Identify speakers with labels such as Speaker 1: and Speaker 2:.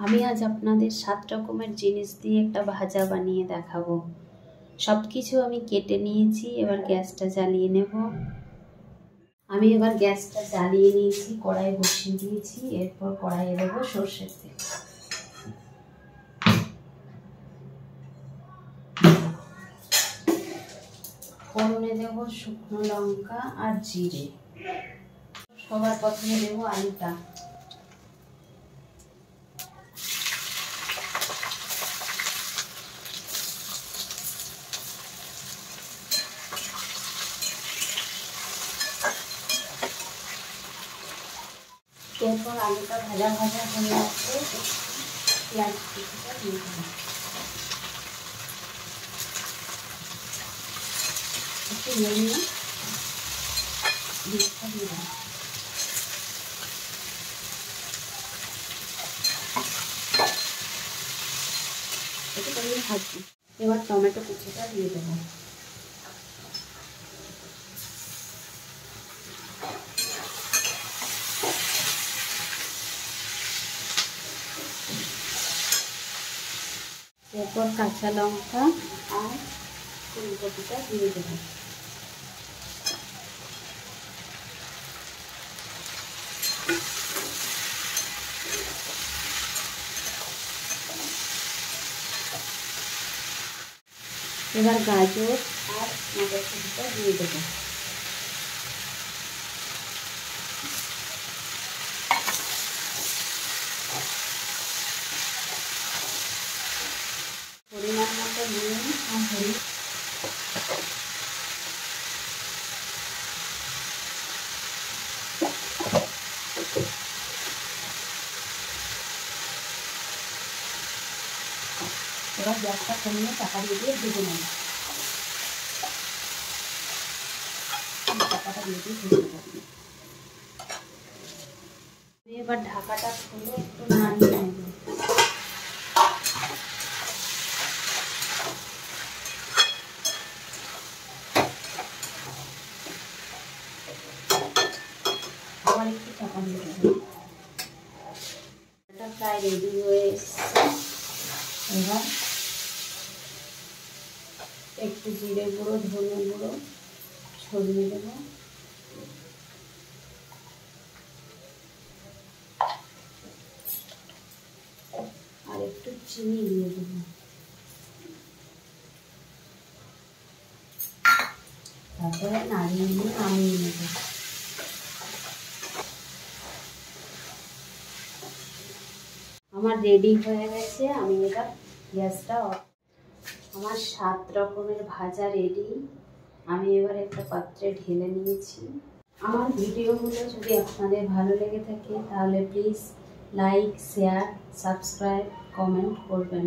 Speaker 1: আমি আজ আপনাদের 7 রকমের জিনিস দিয়ে একটা ভাজা বানিয়ে দেখাবো। সব কিছু আমি কেটে নিয়েছি, এবার গ্যাসটা জ্বালিয়ে নেব। আমি এবার গ্যাসটা জ্বালিয়ে নিয়েছি, কড়াই বসিয়ে দিয়েছি। এরপর কড়াইয়ে দেব সরষের তেল। ফোড়নে দেব শুকনো লঙ্কা আর জিরে। সবার প্রথমে দেব আলুটা। এরপর আলুটা ভাজা ভাজা হয়ে আসলে পেঁয়াজ কুচিটা দিয়ে দেবো। একটু নেড়ে বীজটা দিয়ে দেবো। একটু করে ভাজবো। এবার টমেটো কুচিটা দিয়ে দেবো। এরপর কাঁচা লঙ্কা আর ফুলকপিটা দিয়ে দেবো। এবার গাজর আর মটরশুঁটিটা দিয়ে দেবো। পরিমাণ মতো নুন আর হলুদ। এবার গ্যাসটা কমিয়ে চাপা দিয়ে ভেজে নেব। চাপাটা দিয়ে ভেজে নেব। এবার ঢাকাটা খুলে একটু নাড়িয়ে নেব। আবার একটু চাপা দিয়ে দেব। এটা প্রায় রেডি হয়ে এসছে। এবার একটু জিরে গুঁড়ো, ধনে গুঁড়ো ছড়িয়ে দেব। আর একটু চিনি দিয়ে দেব। তারপরে নাড়িয়ে নিয়ে নামিয়ে নেব। আমার রেডি হয়ে গেছে। আমি এবার গ্যাসটা অফ। আমার 7 রকমের ভাজা রেডি। আমি এবার একটা পাত্রে ঢেলে নিয়েছি। আমার ভিডিওগুলো যদি আপনাদের ভালো লেগে থাকে তাহলে please like, share, subscribe, comment করবেন।